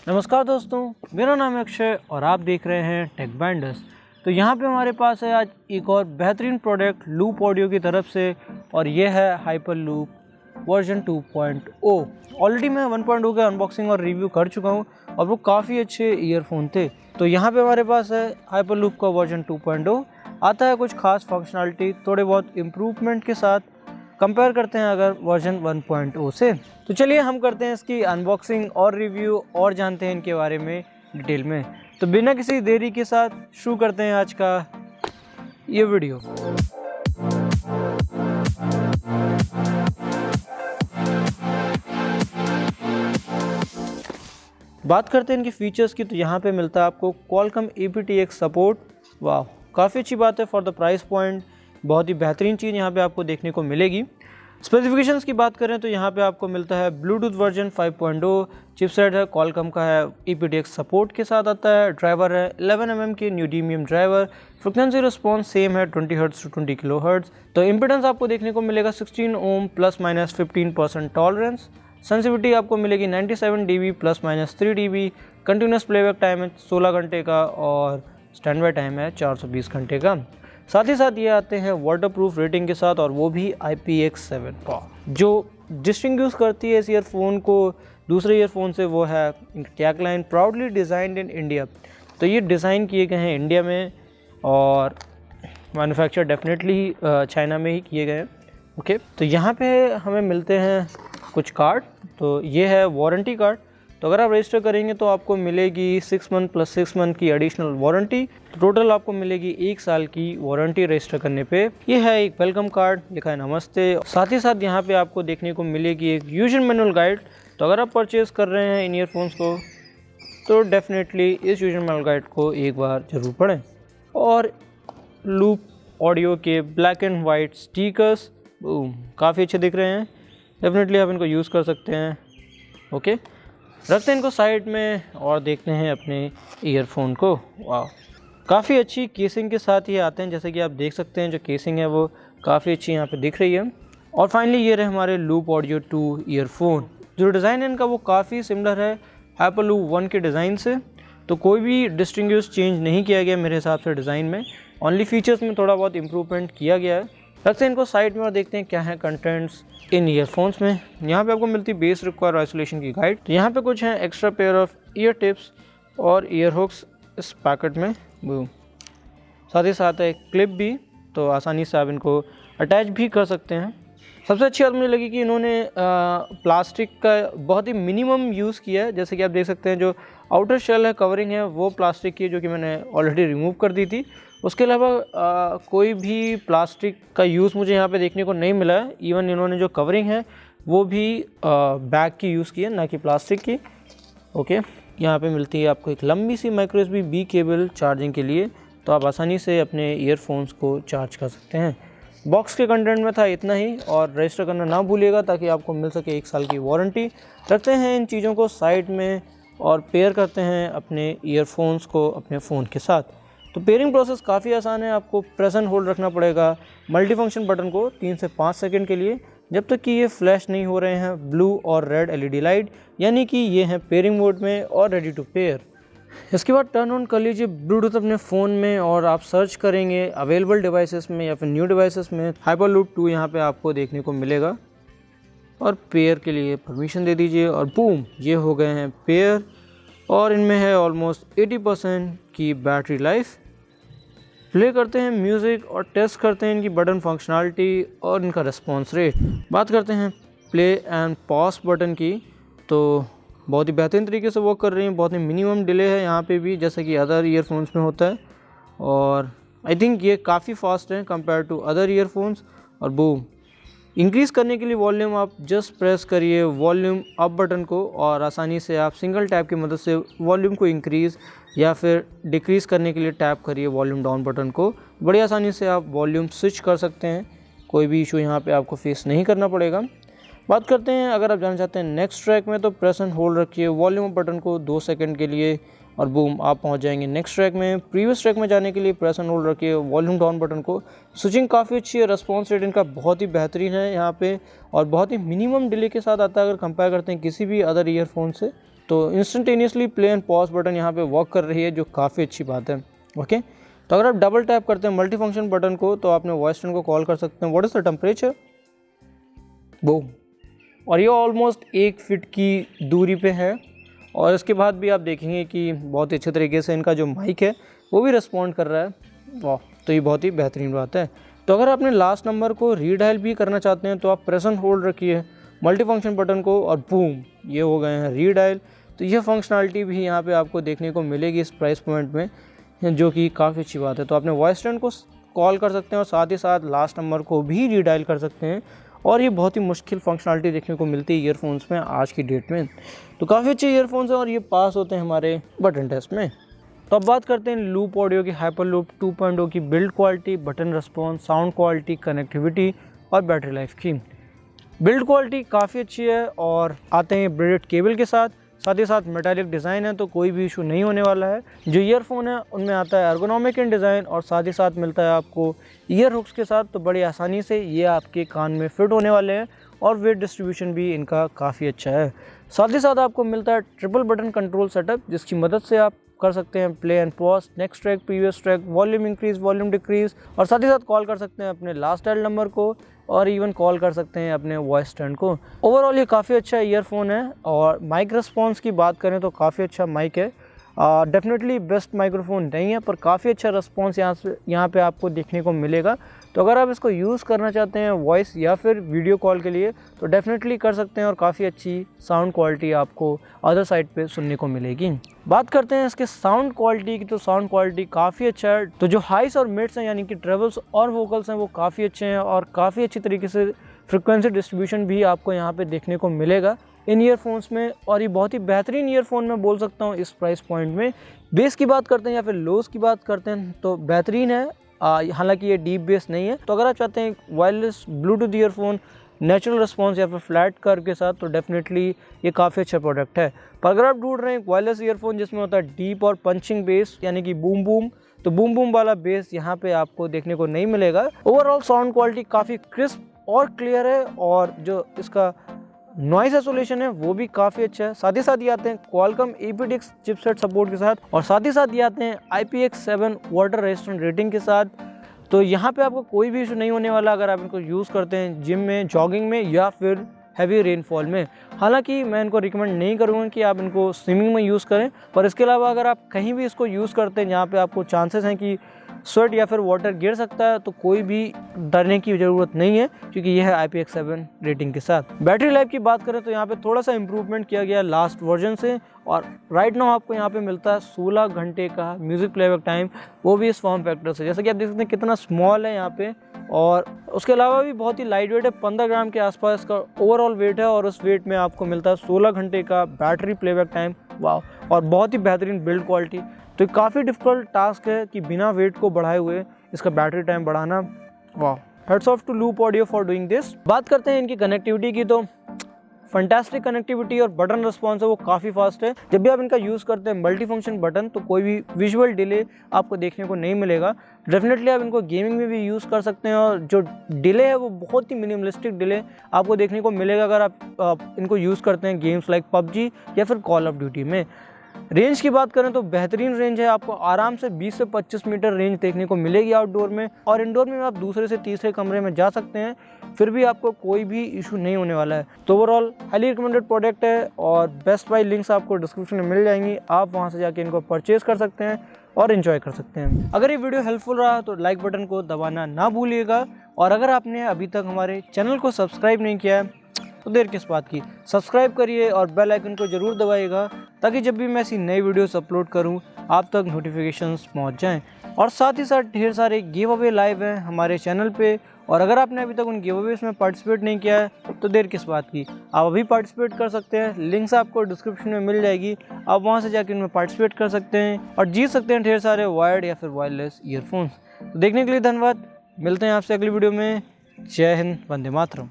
नमस्कार दोस्तों, मेरा नाम है अक्षय और आप देख रहे हैं टेक बैंडर्स। तो यहाँ पे हमारे पास है आज एक और बेहतरीन प्रोडक्ट लूप ऑडियो की तरफ से, और ये है हाइपर लूप वर्जन 2.0। ऑलरेडी मैं 1.0 का अनबॉक्सिंग और रिव्यू कर चुका हूँ और वो काफ़ी अच्छे ईयरफोन थे। तो यहाँ पे हमारे पास है हाइपर लूप का वर्जन 2.0। आता है कुछ खास फंक्शनलिटी थोड़े बहुत इम्प्रूवमेंट के साथ, कंपेयर करते हैं अगर वर्जन 1.0 से। तो चलिए हम करते हैं इसकी अनबॉक्सिंग और रिव्यू और जानते हैं इनके बारे में डिटेल में। तो बिना किसी देरी के साथ शुरू करते हैं आज का ये वीडियो। बात करते हैं इनके फीचर्स की, तो यहाँ पे मिलता है आपको Qualcomm aptX सपोर्ट। वाह, काफ़ी अच्छी बात है फॉर द प्राइस पॉइंट। बहुत ही बेहतरीन चीज़ यहाँ पे आपको देखने को मिलेगी। स्पेसिफिकेशंस की बात करें तो यहाँ पे आपको मिलता है ब्लूटूथ वर्जन 5.0, चिपसेट है Qualcomm का है, aptX सपोर्ट के साथ आता है, ड्राइवर है 11 mm के न्यूडीमियम ड्राइवर, फ्रिक्वेंसी रिस्पॉन्स सेम है 20 हर्ट्ज टू 20 किलो हर्ट्ज। तो इम्पिडेंस आपको देखने को मिलेगा 16 ओम ±15% टॉलरेंस। सेंसिटिविटी आपको मिलेगी 97 dB ±3 dB। Continuous playback time है 16 घंटे का और स्टैंड बाय टाइम है 420 घंटे का। साथ ही साथ ये आते हैं वाटरप्रूफ रेटिंग के साथ, और वो भी IPX7। जो डिस्टिंग्विश करती है इस ईयरफोन को दूसरे ईयरफोन से वो है tagline proudly designed in India. तो ये डिज़ाइन किए गए हैं इंडिया में और मैन्युफैक्चर डेफिनेटली चाइना में ही किए गए हैं। ओके, तो यहाँ पे हमें मिलते हैं कुछ कार्ड। तो ये है वारंटी कार्ड। तो अगर आप रजिस्टर करेंगे तो आपको मिलेगी 6 मंथ + 6 मंथ की एडिशनल वारंटी। टोटल आपको मिलेगी 1 साल की वारंटी रजिस्टर करने पे। ये है एक वेलकम कार्ड, लिखा है नमस्ते। साथ ही साथ यहाँ पे आपको देखने को मिलेगी एक यूजर मैनुअल गाइड। तो अगर आप परचेज़ कर रहे हैं इन ईयरफोन्स को तो डेफिनेटली इस यूजर मैनुअल गाइड को एक बार ज़रूर पढ़ें। और लूप ऑडियो के ब्लैक एंड वाइट स्टिकर्स काफ़ी अच्छे दिख रहे हैं, डेफिनेटली आप इनको यूज़ कर सकते हैं। ओके, रखते हैं इनको साइड में और देखते हैं अपने ईयरफोन को। वाह, काफ़ी अच्छी केसिंग के साथ ये आते हैं, जैसे कि आप देख सकते हैं जो केसिंग है वो काफ़ी अच्छी यहाँ पे दिख रही है। और फाइनली ये रहे हमारे लूप ऑडियो 2 ईयरफोन। जो डिज़ाइन है इनका वो काफ़ी सिमिलर है हाइपर लूप 1 के डिज़ाइन से। तो कोई भी डिस्टिंग्विश चेंज नहीं किया गया मेरे हिसाब से डिज़ाइन में, ओनली फीचर्स में थोड़ा बहुत इम्प्रूवमेंट किया गया है। रखते हैं इनको साइड में और देखते हैं क्या है कंटेंट्स इन ईयरफोन्स में। यहाँ पे आपको मिलती है बेस रिक्वायर आइसोलेशन की गाइड। तो यहाँ पे कुछ हैं extra pair of year tips और ईयर हुक्स इस पैकेट में। साथ ही साथ एक क्लिप भी, तो आसानी से आप इनको अटैच भी कर सकते हैं। सबसे अच्छी बात मुझे लगी कि इन्होंने प्लास्टिक का बहुत ही मिनिमम यूज़ किया है। जैसे कि आप देख सकते हैं जो आउटर शेल है, कवरिंग है, वो प्लास्टिक की, जो कि मैंने ऑलरेडी रिमूव कर दी थी। उसके अलावा कोई भी प्लास्टिक का यूज़ मुझे यहाँ पे देखने को नहीं मिला है। इवन इन्होंने जो कवरिंग है वो भी बैग की यूज़ की है, ना कि प्लास्टिक की। ओके, यहाँ पे मिलती है आपको एक लंबी सी माइक्रो USB केबल चार्जिंग के लिए, तो आप आसानी से अपने ईयरफोन्स को चार्ज कर सकते हैं। बॉक्स के कंटेंट में था इतना ही, और रजिस्टर करना ना भूलिएगा ताकि आपको मिल सके 1 साल की वारंटी। रखते हैं इन चीज़ों को साइड में और पेयर करते हैं अपने ईयरफोन्स को अपने फ़ोन के साथ। तो पेयरिंग प्रोसेस काफ़ी आसान है। आपको प्रेस एंड होल्ड रखना पड़ेगा मल्टीफंक्शन बटन को 3 से 5 सेकंड के लिए, जब तक कि ये फ्लैश नहीं हो रहे हैं ब्लू और रेड LED लाइट, यानी कि ये हैं पेयरिंग मोड में और रेडी टू पेयर। इसके बाद टर्न ऑन कर लीजिए ब्लूटूथ अपने फ़ोन में और आप सर्च करेंगे अवेलेबल डिवाइसेस में या फिर न्यू डिवाइसेस में। हाइपर लूप 2 यहाँ पे आपको देखने को मिलेगा, और पेयर के लिए परमिशन दे दीजिए और बूम, ये हो गए हैं पेयर। और इनमें है ऑलमोस्ट 80% की बैटरी लाइफ। प्ले करते हैं म्यूज़िक और टेस्ट करते हैं इनकी बटन फंक्शनलिटी और इनका रिस्पॉन्स रेट। बात करते हैं प्ले एंड पॉज बटन की, तो बहुत ही बेहतरीन तरीके से वर्क कर रही हैं। बहुत ही मिनिमम डिले है यहाँ पे भी, जैसे कि अदर ईयरफोन्स में होता है, और आई थिंक ये काफ़ी फास्ट है कंपेयर टू अदर ईयरफोन्स। और बूम, इंक्रीज़ करने के लिए वॉल्यूम आप जस्ट प्रेस करिए वॉल्यूम अप बटन को, और आसानी से आप सिंगल टैप की मदद से वॉल्यूम को इंक्रीज़ या फिर डिक्रीज़ करने के लिए टैप करिए वॉल्यूम डाउन बटन को। बड़ी आसानी से आप वॉल्यूम स्विच कर सकते हैं, कोई भी इशू यहाँ पे आपको फेस नहीं करना पड़ेगा। बात करते हैं अगर आप जाना चाहते हैं नेक्स्ट ट्रैक में, तो प्रेस एंड होल्ड रखिए वॉल्यूम बटन को 2 सेकंड के लिए और बूम, आप पहुंच जाएंगे नेक्स्ट ट्रैक में। प्रीवियस ट्रैक में जाने के लिए प्रेस एंड होल्ड रखिए वॉल्यूम डाउन बटन को। स्विचिंग काफ़ी अच्छी है, रिस्पॉन्स रेट इनका बहुत ही बेहतरीन है यहाँ पे, और बहुत ही मिनिमम डिले के साथ आता है अगर कंपेयर करते हैं किसी भी अदर ईयरफोन से। तो instantaneously play and pause button यहाँ पे वर्क कर रही है, जो काफ़ी अच्छी बात है। ओके, तो अगर आप डबल टैप करते हैं मल्टी फंक्शन बटन को तो आपने वॉइस टोन को कॉल कर सकते हैं, what is the temperature, boom, और ये ऑलमोस्ट 1 फीट की दूरी पे है। और इसके बाद भी आप देखेंगे कि बहुत ही अच्छे तरीके से इनका जो माइक है वो भी रिस्पॉन्ड कर रहा है। वाह, तो ये बहुत ही बेहतरीन बात है। तो अगर आपने लास्ट नंबर को रीडायल भी करना चाहते हैं तो आप प्रेस एंड होल्ड रखिए मल्टी फंक्शन बटन को और बूम, ये हो गए हैं रीडायल। तो ये फंक्शनलिटी भी यहाँ पे आपको देखने को मिलेगी इस प्राइस पॉइंट में, जो कि काफ़ी अच्छी बात है। तो आपने वॉइस टोन को कॉल कर सकते हैं और साथ ही साथ लास्ट नंबर को भी रीडायल कर सकते हैं। और ये बहुत ही मुश्किल फंक्शनलिटी देखने को मिलती है ईयरफोन्स में आज की डेट में। तो काफ़ी अच्छे ईयरफोन्स हैं और ये पास होते हैं हमारे बटन टेस्ट में। तो अब बात करते हैं लूप ऑडियो की, हाइपर लूप 2.0 की build quality, button response, sound quality, connectivity और बैटरी लाइफ की। बिल्ड क्वालिटी काफ़ी अच्छी है और आते हैं ब्रेडेड केबल के साथ ही साथ मेटालिक डिज़ाइन है, तो कोई भी इशू नहीं होने वाला है। जो ईयरफोन है उनमें आता है एर्गोनॉमिक इन डिज़ाइन और साथ ही साथ मिलता है आपको ईयर हुक्स के साथ, तो बड़ी आसानी से ये आपके कान में फिट होने वाले हैं और वेट डिस्ट्रीब्यूशन भी इनका काफ़ी अच्छा है। साथ ही साथ आपको मिलता है ट्रिपल बटन कंट्रोल सेटअप, जिसकी मदद से आप कर सकते हैं play and pause, next track, previous track, volume increase, volume decrease, और साथ ही साथ कॉल कर सकते हैं अपने लास्ट डायल नंबर को और इवन कॉल कर सकते हैं अपने वॉइस स्टैंड को। ओवरऑल ये काफ़ी अच्छा ईयरफोन है। और माइक रिस्पॉन्स की बात करें तो काफ़ी अच्छा माइक है। डेफिनेटली बेस्ट माइक्रोफोन नहीं है पर काफ़ी अच्छा रिस्पॉन्स यहाँ पे आपको देखने को मिलेगा। तो अगर आप इसको यूज़ करना चाहते हैं वॉइस या फिर वीडियो कॉल के लिए तो डेफिनेटली कर सकते हैं और काफ़ी अच्छी साउंड क्वालिटी आपको अदर साइड पे सुनने को मिलेगी। बात करते हैं इसके साउंड क्वालिटी की, तो साउंड क्वालिटी काफ़ी अच्छा है। तो जो हाइस और मिड्स हैं यानी कि ट्रेवल्स और वोकल्स हैं वो काफ़ी अच्छे हैं और काफ़ी अच्छी तरीके से फ्रिक्वेंसी डिस्ट्रीब्यूशन भी आपको यहाँ पे देखने को मिलेगा इन ईयरफोन्स में। और ये बहुत ही बेहतरीन ईयरफोन मैं बोल सकता हूँ इस प्राइस पॉइंट में। बेस की बात करते हैं या फिर लोस की बात करते हैं तो बेहतरीन है, हालांकि ये डीप बेस नहीं है। तो अगर आप चाहते हैं wireless Bluetooth earphone natural response या फिर फ्लैट कर्व के साथ तो डेफिनेटली ये काफ़ी अच्छा प्रोडक्ट है। पर अगर आप ढूंढ रहे हैं वायरलेस ईयरफोन जिसमें होता है डीप और पंचिंग बेस यानी कि बूम बूम, तो बूम बूम वाला बेस यहाँ पे आपको देखने को नहीं मिलेगा। ओवरऑल साउंड क्वालिटी काफ़ी क्रिस्प और क्लियर है और जो इसका नॉइज़ आइसोलेशन है वो भी काफ़ी अच्छा है। साथ ही साथ ये आते हैं क्वालकॉम aptX चिपसेट सपोर्ट के साथ और साथ ही साथ ये आते हैं IPX7 वाटर रेजिस्टेंट रेटिंग के साथ। तो यहाँ पे आपको कोई भी इशू नहीं होने वाला अगर आप इनको यूज़ करते हैं जिम में, जॉगिंग में या फिर हैवी रेनफॉल में। हालांकि मैं इनको रिकमेंड नहीं करूँगा कि आप इनको स्विमिंग में यूज़ करें, पर इसके अलावा अगर आप कहीं भी इसको यूज़ करते हैं जहाँ पे आपको चांसेस हैं कि स्वेट या फिर वाटर गिर सकता है तो कोई भी डरने की ज़रूरत नहीं है क्योंकि यह है IPX7 रेटिंग के साथ। बैटरी लाइफ की बात करें तो यहाँ पे थोड़ा सा इंप्रूवमेंट किया गया लास्ट वर्जन से और राइट नाउ आपको यहाँ पे मिलता है 16 घंटे का म्यूज़िक प्लेबैक टाइम, वो भी इस फॉर्म फैक्टर से। जैसा कि आप देख सकते हैं कितना स्मॉल है यहाँ पे और उसके अलावा भी बहुत ही लाइट वेट है, 15 ग्राम के आसपास का ओवरऑल वेट है और उस वेट में आपको मिलता है 16 घंटे का बैटरी प्लेबैक टाइम। वाह, और बहुत ही बेहतरीन बिल्ड क्वालिटी। तो काफ़ी डिफिकल्ट टास्क है कि बिना वेट को बढ़ाए हुए इसका बैटरी टाइम बढ़ाना। वाह, heads off to Loop Audio for doing this. बात करते हैं इनकी कनेक्टिविटी की, तो फंटास्टिक कनेक्टिविटी और बटन रिस्पॉन्स है वो काफ़ी फास्ट है। जब भी आप इनका यूज़ करते हैं मल्टी फंक्शन बटन तो कोई भी विजुअल डिले आपको देखने को नहीं मिलेगा। डेफिनेटली आप इनको गेमिंग में भी यूज़ कर सकते हैं और जो डिले है वो बहुत ही मिनिमलिस्टिक डिले आपको देखने को मिलेगा अगर आप इनको यूज़ करते हैं गेम्स लाइक PUBG या फिर कॉल ऑफ ड्यूटी में। रेंज की बात करें तो बेहतरीन रेंज है, आपको आराम से 20 से 25 मीटर रेंज देखने को मिलेगी आउटडोर में, और इंडोर में आप दूसरे से तीसरे कमरे में जा सकते हैं फिर भी आपको कोई भी इशू नहीं होने वाला है। तो ओवरऑल हाईली रिकमेंडेड प्रोडक्ट है और बेस्ट बाय लिंक्स आपको डिस्क्रिप्शन में मिल जाएंगी, आप वहां से जाके इनको परचेज कर सकते हैं और इन्जॉय कर सकते हैं। अगर ये वीडियो हेल्पफुल रहा तो लाइक बटन को दबाना ना भूलिएगा और अगर आपने अभी तक हमारे चैनल को सब्सक्राइब नहीं किया है तो देर किस बात की, सब्सक्राइब करिए और बेल आइकन को ज़रूर दबाइएगा ताकि जब भी मैं ऐसी नई वीडियोस अपलोड करूं आप तक नोटिफिकेशंस पहुंच जाएं। और साथ ही साथ ढेर सारे गिव अवे लाइव हैं हमारे चैनल पे और अगर आपने अभी तक उन गिव अवेज में पार्टिसिपेट नहीं किया है तो देर किस बात की, आप अभी पार्टिसिपेट कर सकते हैं। लिंक्स आपको डिस्क्रिप्शन में मिल जाएगी, आप वहाँ से जाकर इनमें पार्टिसिपेट कर सकते हैं और जीत सकते हैं ढेर सारे वायर्ड या फिर वायरलेस ईयरफोन्स। तो देखने के लिए धन्यवाद, मिलते हैं आपसे अगली वीडियो में। जय हिंद, वंदे मातरम।